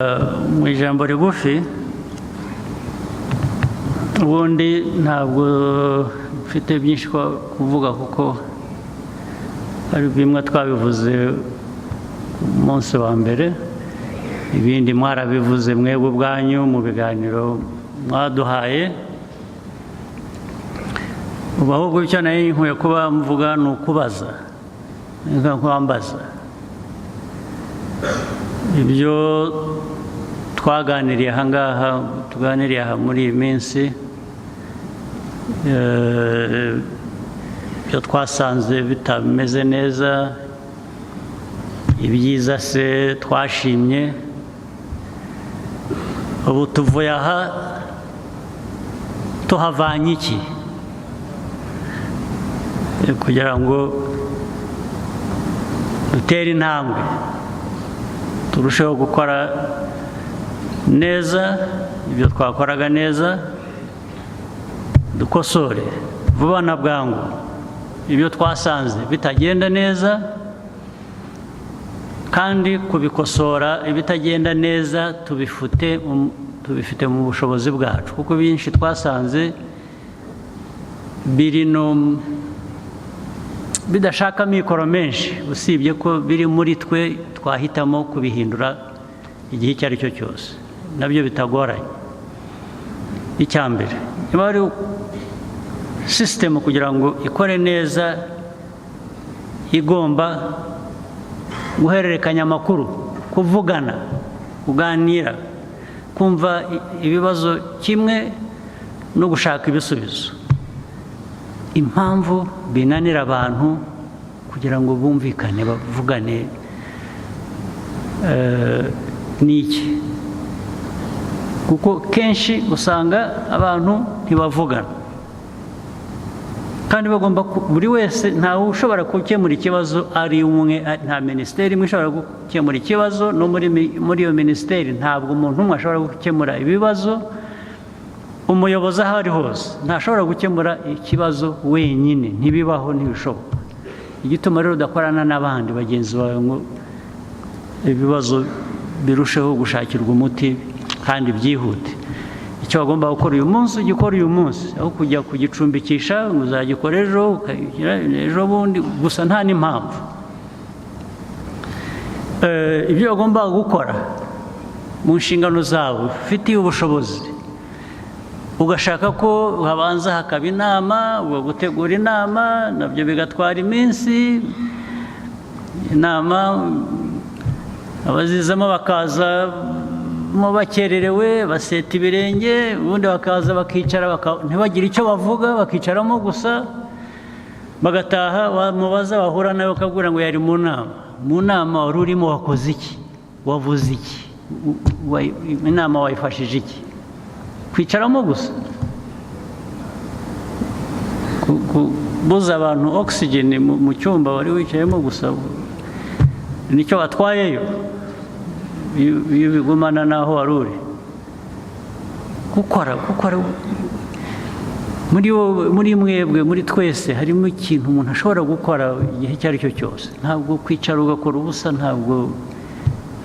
mu ijambo rigufi ubundi ntabwo mfite byinshi kuvuga kuko ari bimwe twabivuze umunsi wa mbere ibindi mwarabivuze mwebwe ubwanyu mu biganiro mwaduhaye ubu ahubwo icyo nari nkwiye kuba mvuga ni ukubaza nkwambaza ibyo twaganiriye aha ngaha tuganiriye aha muri iyi minsi ibyo twasanze bitameze neza ibyiza se twashimye ubu tuvuye aha tuhavanye iki kugira ngo dutere intambwe turusheho gukora neza ibyo twakoraga neza dukosore vuba na bwangu ibyo twasanze bitagenda neza kandi kubikosora ibitagenda neza tubifite mu bushobozi bwacu kuko byinshi twasanze biri no bidashaka mikoro menshi usibye ko biri muri twe twahitamo kubihindura igihe icyo ari cyo cyose nabyo bitagoranye icya mbere niba ari sisitemu kugira ngo ikore neza igomba guhererekanya amakuru kuvugana kuganira kumva ibibazo kimwe no gushaka ibisubizo impamvu binanira abantu kugira ngo bumvikane bavugane ni iki kuko kenshi usanga abantu ntibavugana kandi bagomba buri wese ntawe ushobora gukemura ikibazo ari umwe nta minisiteri imwe ishobora gukemura ikibazo no muri iyo minisiteri ntabwo umuntu umwe ashobora gukemura ibibazo umuyobozi aho ari hose ntashobora gukemura ikibazo wenyine ntibibaho ntibishoboka igituma rero udakorana n'abandi bagenzi bawe ngo ibibazo birusheho gushakirwa umuti kandi byihute icyo wagomba gukora uyu munsi ugikora uyu munsi aho kujya kugicumbikisha ngo uzagikora ejo bundi gusa nta n'impamvu ibyo wagomba gukora mu nshingano zawe ufitiye ubushobozi ugashaka ko habanza hakaba inama gutegura inama nabyo bigatwara iminsi inama abazizamo bakaza bakererewe baseta ibirenge ubundi bakaza bakicara ntibagire icyo bavuga bakicaramo gusa bagataha wamubaza bahura nawe bakabwira ngo yari mu nama wari urimo wakoze iki wavuze iki inama wayifashije iki kwicaramo gusa kubuza abantu oxygen mu cyumba wari wicayemo gusa nicyo watwayeyo iyo bigumana n'aho wari uri gukora muri mwebwe muri twese harimo ikintu umuntu ashobora gukora igihe icyo ari cyo cyose ntabwo kwicara ugakora ubusa ntabwo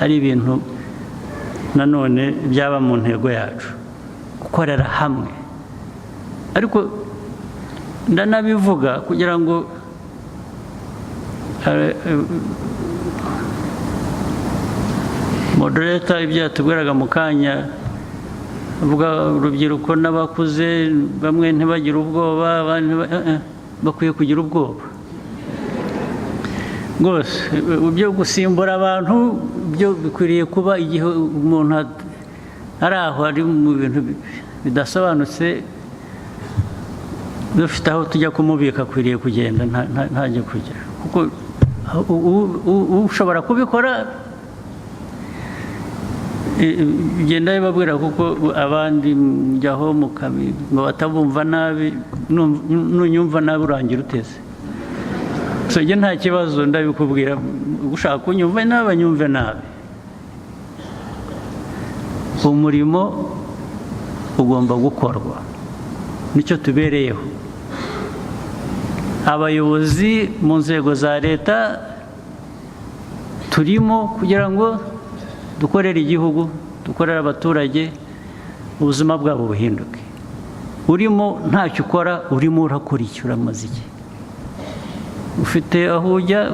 ari ibintu nanone byaba mu ntego yacu gukorera hamwe ariko ndanabivuga kugira ngo moderator ibyo yatubwiraga mu kanya avuga urubyiruko n'abakuze bamwe ntibagire ubwoba abandi bakwiye kugira ubwoba rwose byo gusimbura abantu byo bikwiriye kuba igihe umuntu ari aho ari mu bintu bidasobanutse dufite aho tujya kumubika akwiriye kugenda ntajya kujya kuko ushobora kubikora genda bibabwira kuko abandi mujyaho ngo batabumva nabi nunyumva nabi urangira uteze so njye nta kibazo ndabikubwira ushaka kunyumva nabi banyumve nabi umurimo ugomba gukorwa nicyo tubereyeho abayobozi mu nzego za leta turimo kugira ngo dukorere igihugu dukorere abaturage ubuzima bwabo buhinduke. Urimo ntacyo ukora, urimo urakora iki, uramaze iki? Ufite aho ujya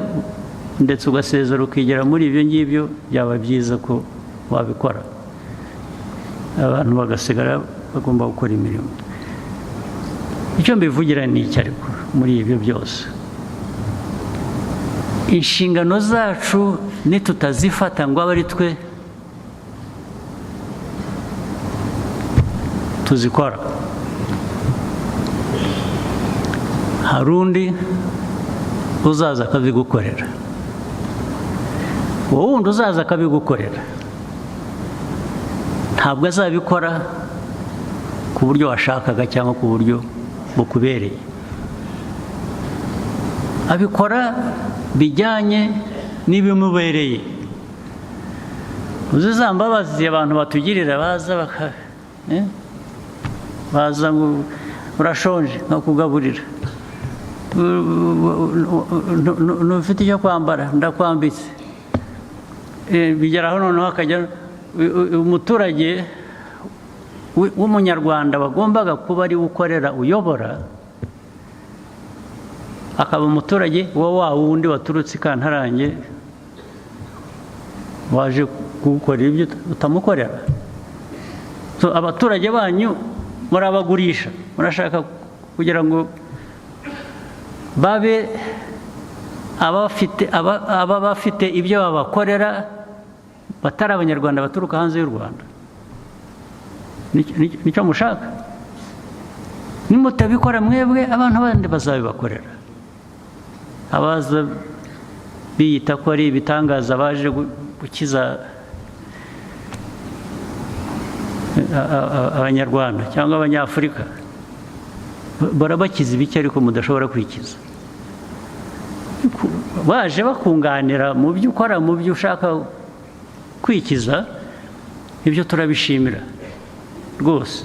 ndetse ugasezera ukigera muri ibyo ngibyo, byaba byiza ko wabikora, abantu bagasigara bagomba gukora imirimo. Icyo mbivugira ni iki ariko muri ibyo byose, inshingano zacu nitutazifata ngo abe ari twe tuzikora, hari undi uzaza akabigukorera. Uwo wundi uzaza akabigukorera ntabwo azabikora ku buryo washakaga cyangwa ku buryo bukubereye, abikora bijyanye n'ibimubereye. Uzi za mbabazi abantu batugirira, baza ngo urashonje nkakugaburira, ntufite icyo kwambara ndakwambitse, bigeraho noneho akajya umuturage w'umunyarwanda wagombaga kuba ari ukorera uyobora, akaba umuturage wa wundi waturutse i Kantarange waje kugukorera ibyo utamukorera. Abaturage banyu murabagurisha, murashaka kugira ngo babe aba bafite ibyo babakorera batari abanyarwanda baturuka hanze y'u Rwanda. Nicyo mushaka. Nimutabikora mwebwe, abantu bandi bazabibakorera. Abaza biyita ko ari ibitangaza baje gukiza abanyarwanda cyangwa abanyafurika, barabakiza ibiki ariko mudashobora kwikiza? Baje bakunganira mu byo ukora, mu byo ushaka kwikiza, ibyo turabishimira rwose.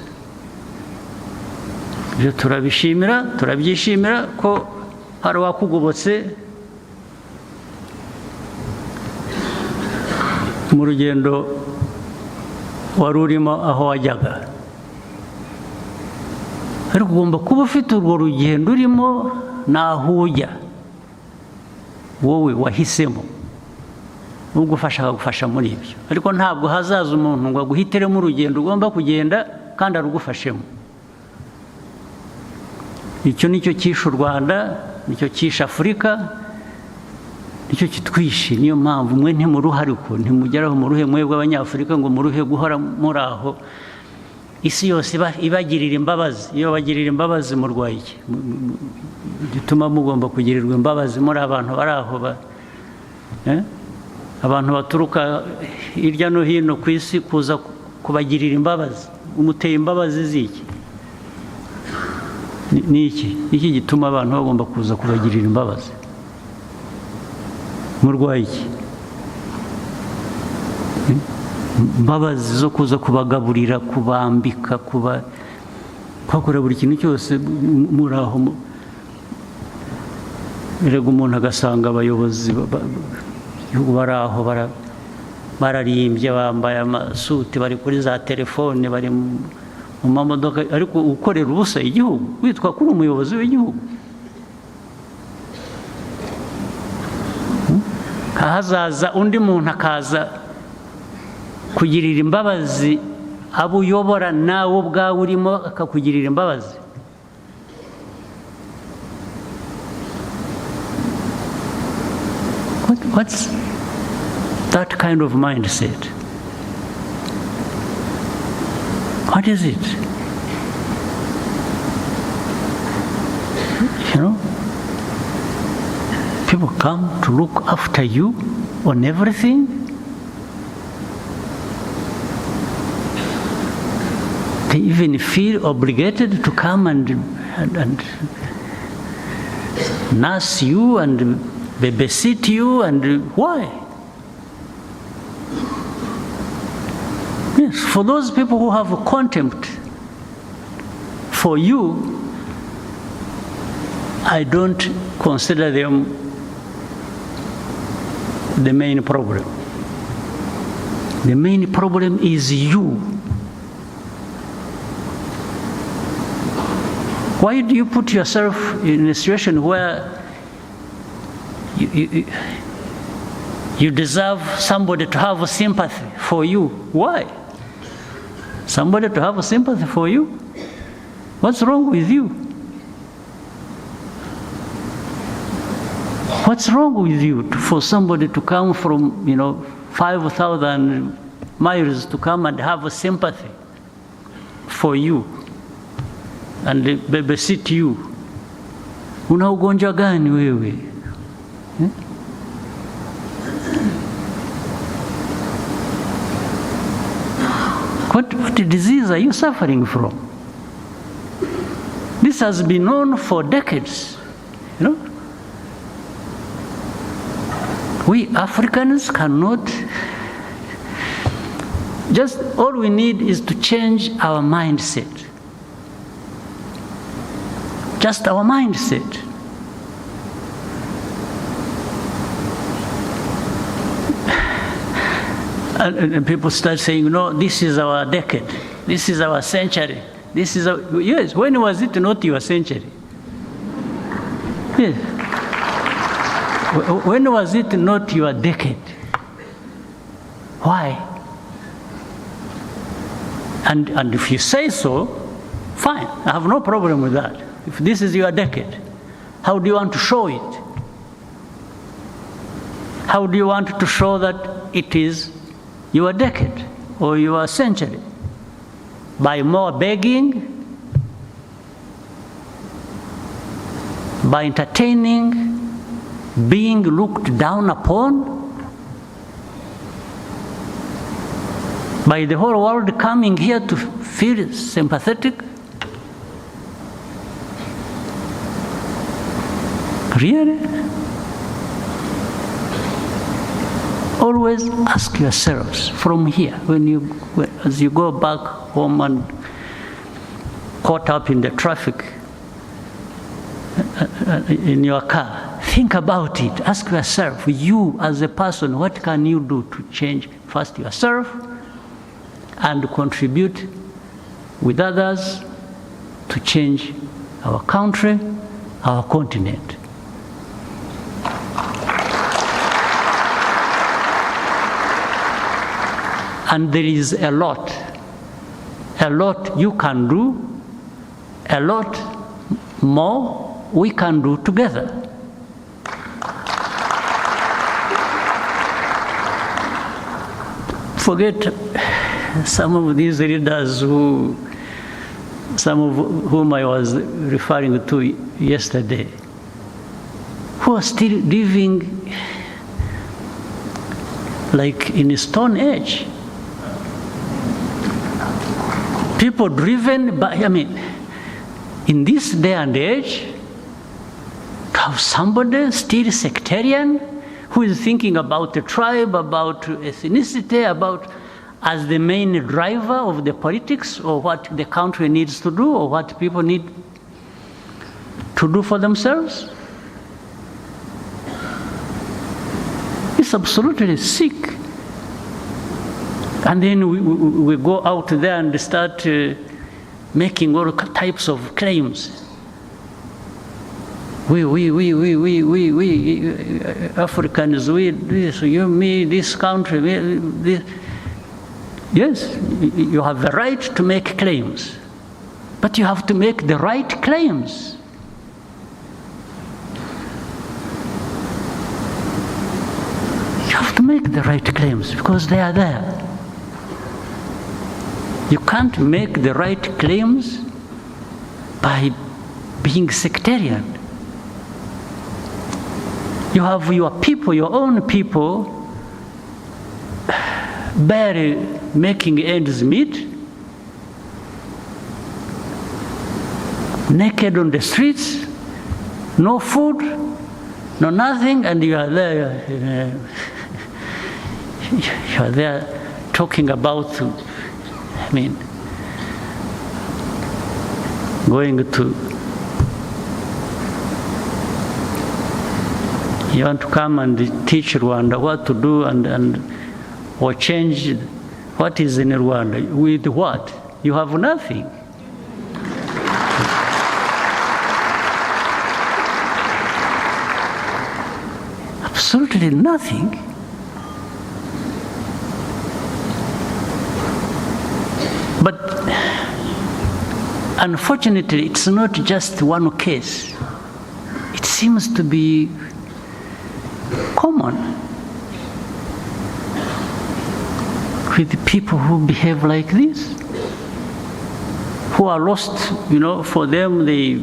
Ibyo turabishimira, turabyishimira ko hari uwakugobotse mu rugendo wari urimo aho wajyaga, ariko ugomba kuba ufite urwo rugendo urimo n'aho ujya wowe wahisemo, ugufasha akagufasha muri ibyo. Ariko ntabwo hazaza umuntu ngo aguhitiremo urugendo ugomba kugenda kandi arugufashemo. Icyo nicyo cyishe u Rwanda, nicyo cyishe Afurika, nicyo kitwishe. Niyo mpamvu mwe ntimuruha, ariko ntimugeraho muruhe mwebwe abanyafurika ngo muruhe guhora muri aho. Isi yose ibagirira imbabazi. Iyo bagirira imbabazi murwaye iki? Gituma mugomba kugirirwa imbabazi muri abantu bari aho, abantu baturuka hirya no hino ku isi kuza kubagirira imbabazi. Umuteye imbabazi z'iki? Ni iki gituma abantu bagomba kuza kubagirira imbabazi? Murwaye iki? Imbabazi zo kuza kubagaburira, kubambika, kwakora buri kintu cyose muri aho. Erega umuntu agasanga abayobozi bari aho bararimbye, bambaye amasuti, bari kuri za telefone, bari mu mamodoka, ariko ukorera ubusa igihugu, witwa kuri umuyobozi w'igihugu. Hazaza undi muntu akaza kugirira imbabazi abo uyobora, nawe ubwawe urimo akakugirira imbabazi. What's that kind of mindset? What is it? You know, people come to look after you on everything. They even feel obligated to come and nurse you and babysit you, and why? Yes, for those people who have contempt for you, I don't consider them the main problem. The main problem is you. Why do you put yourself in a situation where you deserve somebody to have sympathy for you? Why? Somebody to have sympathy for you? What's wrong with you? What's wrong with you for somebody to come from, 5,000 miles to come and have a sympathy for you and babysit you? Una ugonjwa gani wewe? What disease are you suffering from? This has been known for decades, We Africans cannot, just all we need is to change our mindset. Just our mindset. And people start saying, this is our decade, this is our century, this is our, yes, when was it not your century? Yes. When was it not your decade? Why? And if you say so, fine, I have no problem with that. If this is your decade, how do you want to show it? How do you want to show that it is your decade or your century? By more begging, by entertaining, being looked down upon, by the whole world coming here to feel sympathetic? Really? Always ask yourselves from here, as you go back home and caught up in the traffic in your car, think about it. Ask yourself, you as a person, what can you do to change first yourself and contribute with others to change our country, our continent? And there is a lot you can do, a lot more we can do together. Forget some of these leaders some of whom I was referring to yesterday, who are still living like in a stone age. People driven by, in this day and age, to have somebody still sectarian who is thinking about the tribe, about ethnicity, about as the main driver of the politics, or what the country needs to do, or what people need to do for themselves. It's absolutely sick. And then we go out there and start making all types of claims. We Africans, we this, you, me, this country, this. Yes, you have the right to make claims, but you have to make the right claims. You have to make the right claims because they are there. You can't make the right claims by being sectarian. You have your people, your own people, barely making ends meet, naked on the streets, no food, no nothing, and you are there. You are there talking about, going to. You want to come and teach Rwanda what to do and or change what is in Rwanda. With what? You have nothing. Absolutely nothing. But unfortunately, it's not just one case. It seems to be common with people who behave like this, who are lost, for them they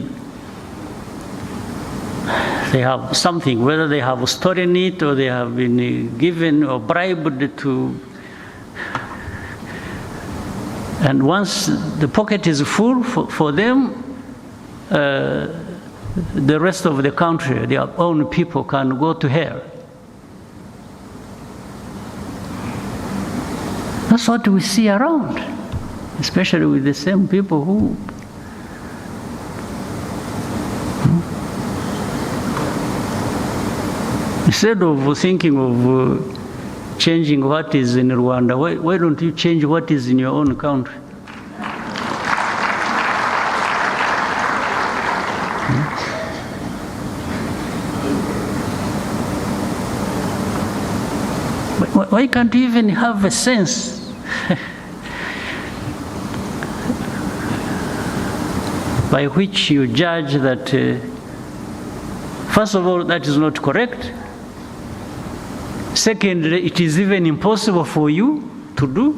have something, whether they have stolen it or they have been given or bribed to. And once the pocket is full for them, the rest of the country, their own people, can go to hell. That's what we see around, especially with the same people who instead of thinking of changing what is in Rwanda, why don't you change what is in your own country? Why can't you even have a sense by which you judge that, first of all, that is not correct. Secondly, it is even impossible for you to do.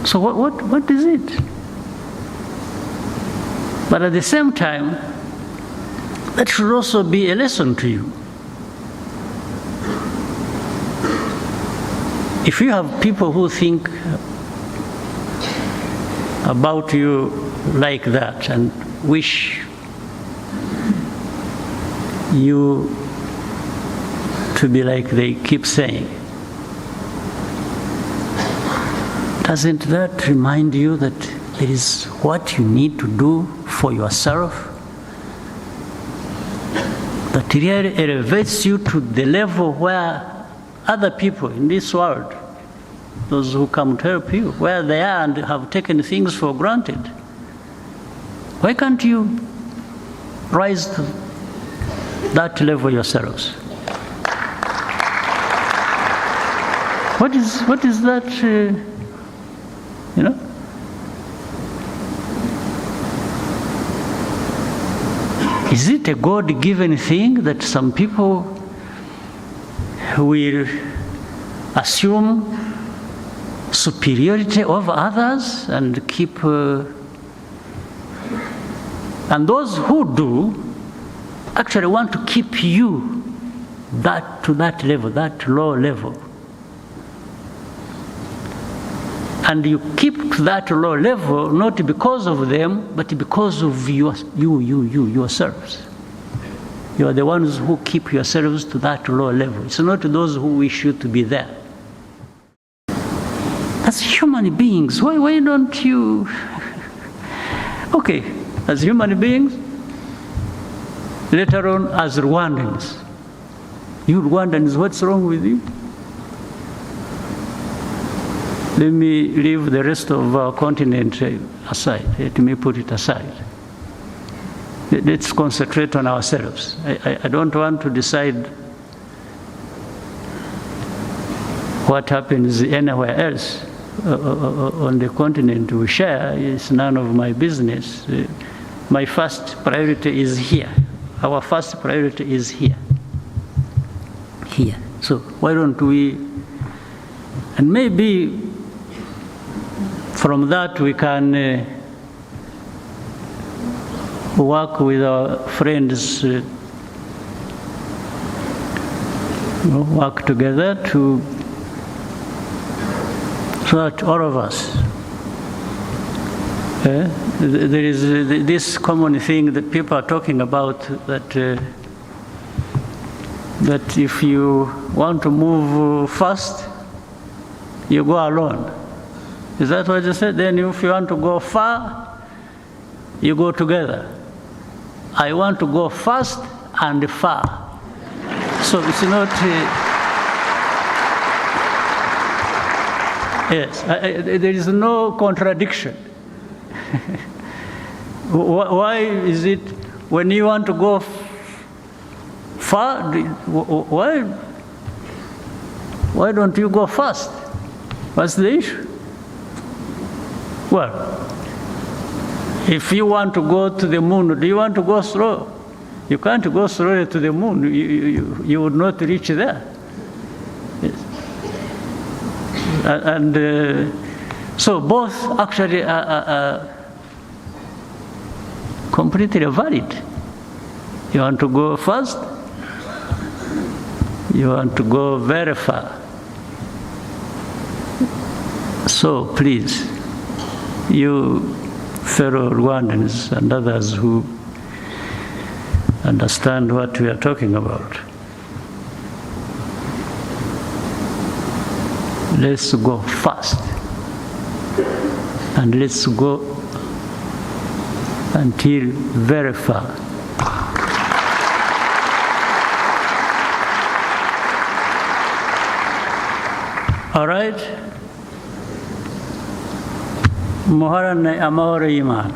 So what is it? But at the same time, that should also be a lesson to you. If you have people who think about you like that and wish you to be like they keep saying, doesn't that remind you that there is what you need to do for yourself that really elevates you to the level where other people in this world, those who come to help you, where they are and have taken things for granted? Why can't you rise to that level yourselves? What is that, Is it a God-given thing that some people will assume superiority over others and keep... and those who do actually want to keep you to that level, that low level. And you keep to that low level not because of them, but because of yourselves. You are the ones who keep yourselves to that low level. It's not those who wish you to be there. As human beings, why don't you... Okay, as human beings, later on as Rwandans. You Rwandans, what's wrong with you? Let me leave the rest of our continent aside. Let me put it aside. Let's concentrate on ourselves. I don't want to decide what happens anywhere else on the continent we share. It's none of my business. My first priority is here. Our first priority is here. Here. So why don't we, and maybe from that we can work with our friends, work together so that all of us, there is this common thing that people are talking about, that if you want to move fast, you go alone. Is that what you said? Then if you want to go far, you go together. I want to go fast, and far. So it's not... yes, there is no contradiction. Why is it when you want to go far, why don't you go fast? What's the issue? Well, if you want to go to the moon, do you want to go slow? You can't go slowly to the moon. You would not reach there. Yes. And so both actually are completely valid. You want to go fast? You want to go very far. So please, you fellow Rwandans and others who understand what we are talking about, let's go fast, and let's go until very far. All right? Muharane amahoro y'Imana.